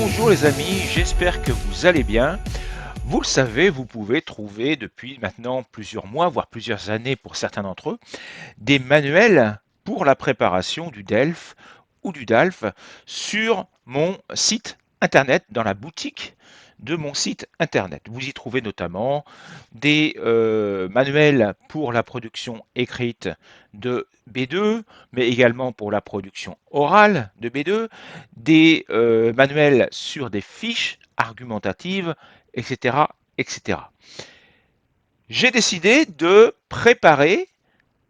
Bonjour les amis, j'espère que vous allez bien. Vous le savez, vous pouvez trouver depuis maintenant plusieurs mois, voire plusieurs années pour certains d'entre eux, des manuels pour la préparation du DELF ou du DALF sur mon site internet, dans la boutique de mon site internet. Vous y trouvez notamment des manuels pour la production écrite de B2, mais également pour la production orale de B2, des manuels sur des fiches argumentatives, etc., etc. J'ai décidé de préparer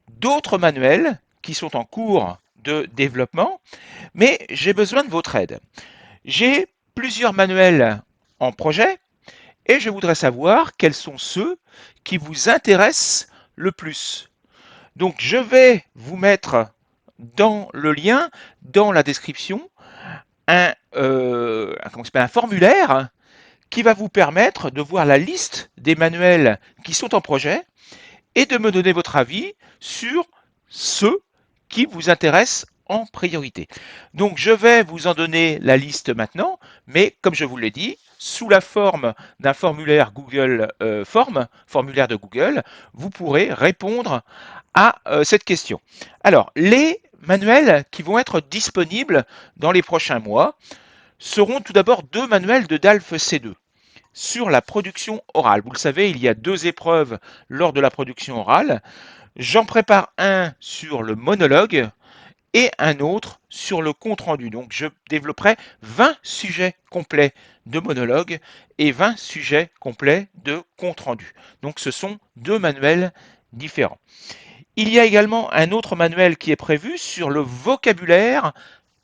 d'autres manuels qui sont en cours de développement, mais j'ai besoin de votre aide. J'ai plusieurs manuels en projet et je voudrais savoir quels sont ceux qui vous intéressent le plus. Donc je vais vous mettre dans le lien, dans la description, un formulaire qui va vous permettre de voir la liste des manuels qui sont en projet et de me donner votre avis sur ceux qui vous intéressent en priorité. Donc je vais vous en donner la liste maintenant, mais comme je vous l'ai dit, sous la forme d'un formulaire Google formulaire de Google, vous pourrez répondre à cette question. Alors, les manuels qui vont être disponibles dans les prochains mois seront tout d'abord deux manuels de DALF C2 sur la production orale. Vous le savez, il y a deux épreuves lors de la production orale. J'en prépare un sur le monologue et un autre sur le compte-rendu. Donc je développerai 20 sujets complets de monologue et 20 sujets complets de compte-rendu. Donc ce sont deux manuels différents. Il y a également un autre manuel qui est prévu sur le vocabulaire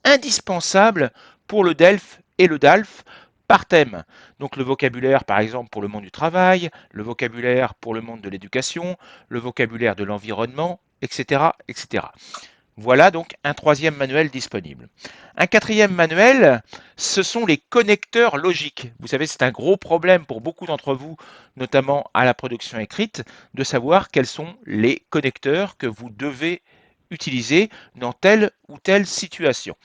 indispensable pour le DELF et le DALF par thème. Donc le vocabulaire par exemple pour le monde du travail, le vocabulaire pour le monde de l'éducation, le vocabulaire de l'environnement, etc., etc. Voilà donc un troisième manuel disponible. Un quatrième manuel, ce sont les connecteurs logiques. Vous savez, c'est un gros problème pour beaucoup d'entre vous, notamment à la production écrite, de savoir quels sont les connecteurs que vous devez utiliser dans telle ou telle situation.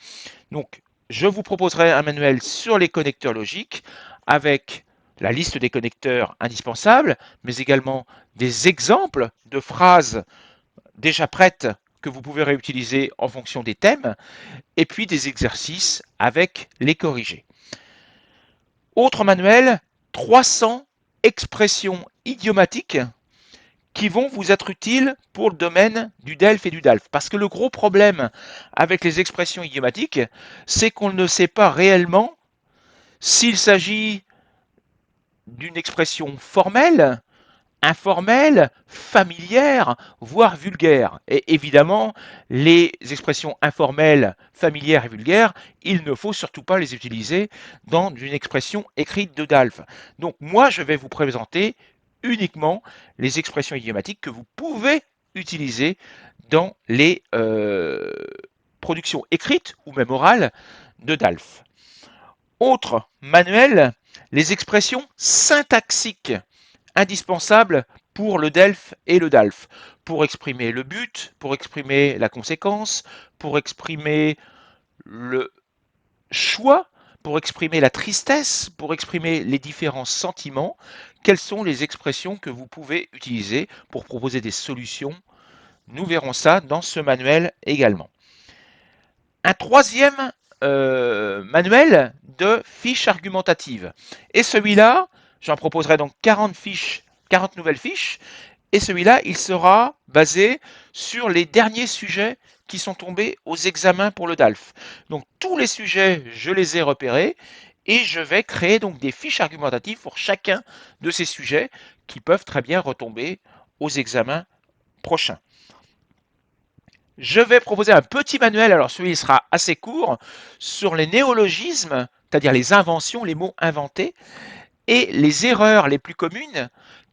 Donc, je vous proposerai un manuel sur les connecteurs logiques avec la liste des connecteurs indispensables, mais également des exemples de phrases déjà prêtes que vous pouvez réutiliser en fonction des thèmes, et puis des exercices avec les corrigés. Autre manuel, 300 expressions idiomatiques qui vont vous être utiles pour le domaine du DELF et du DALF. Parce que le gros problème avec les expressions idiomatiques, c'est qu'on ne sait pas réellement s'il s'agit d'une expression formelle, informelle, familière, voire vulgaire. Et évidemment, les expressions informelles, familières et vulgaires, il ne faut surtout pas les utiliser dans une expression écrite de DALF. Donc moi, je vais vous présenter uniquement les expressions idiomatiques que vous pouvez utiliser dans les productions écrites ou même orales de DALF. Autre manuel, les expressions syntaxiques indispensables pour le DELF et le DALF, pour exprimer le but, pour exprimer la conséquence, pour exprimer le choix, pour exprimer la tristesse, pour exprimer les différents sentiments. Quelles sont les expressions que vous pouvez utiliser pour proposer des solutions? Nous verrons ça dans ce manuel également. Un troisième manuel de fiches argumentatives. Et celui-là, j'en proposerai donc 40 fiches, 40 nouvelles fiches. Et celui-là, il sera basé sur les derniers sujets qui sont tombés aux examens pour le DALF. Donc tous les sujets, je les ai repérés et je vais créer donc des fiches argumentatives pour chacun de ces sujets qui peuvent très bien retomber aux examens prochains. Je vais proposer un petit manuel, alors celui-ci sera assez court, sur les néologismes, c'est-à-dire les inventions, les mots inventés, et les erreurs les plus communes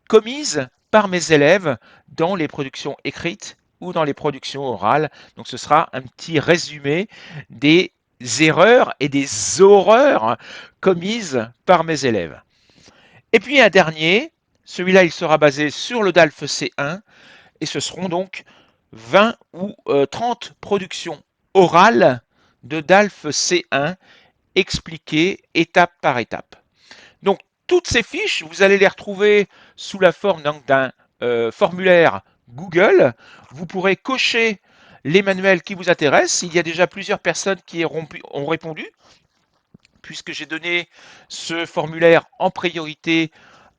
commises par mes élèves dans les productions écrites ou dans les productions orales. Donc ce sera un petit résumé des erreurs et des horreurs commises par mes élèves. Et puis un dernier, celui-là il sera basé sur le DALF C1 et ce seront donc 20 ou 30 productions orales de DALF C1 expliquées étape par étape. Donc, toutes ces fiches, vous allez les retrouver sous la forme d'un formulaire Google. Vous pourrez cocher les manuels qui vous intéressent. Il y a déjà plusieurs personnes qui ont répondu, puisque j'ai donné ce formulaire en priorité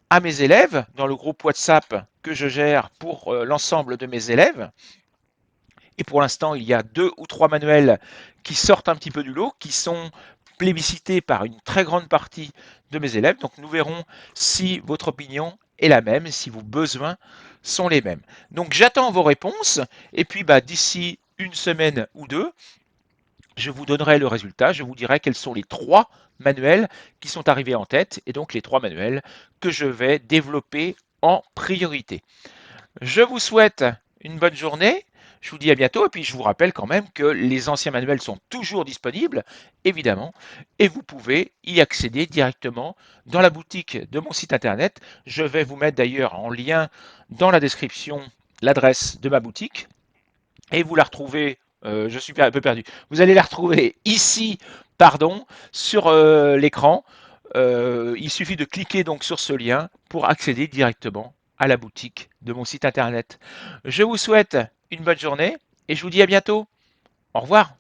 à mes élèves dans le groupe WhatsApp que je gère pour l'ensemble de mes élèves. Et pour l'instant, il y a 2 ou 3 manuels qui sortent un petit peu du lot, qui sont plébiscités par une très grande partie de mes élèves. Donc nous verrons si votre opinion est la même, si vos besoins sont les mêmes. Donc j'attends vos réponses et puis d'ici une semaine ou deux, je vous donnerai le résultat, je vous dirai quels sont les 3 manuels qui sont arrivés en tête et donc les 3 manuels que je vais développer en priorité. Je vous souhaite une bonne journée. Je vous dis à bientôt et puis je vous rappelle quand même que les anciens manuels sont toujours disponibles, évidemment, et vous pouvez y accéder directement dans la boutique de mon site internet. Je vais vous mettre d'ailleurs en lien dans la description l'adresse de ma boutique et vous la retrouvez, je suis un peu perdu, vous allez la retrouver ici, pardon, sur l'écran. Il suffit de cliquer donc sur ce lien pour accéder directement à la boutique de mon site internet. Je vous souhaite une bonne journée et je vous dis à bientôt. Au revoir.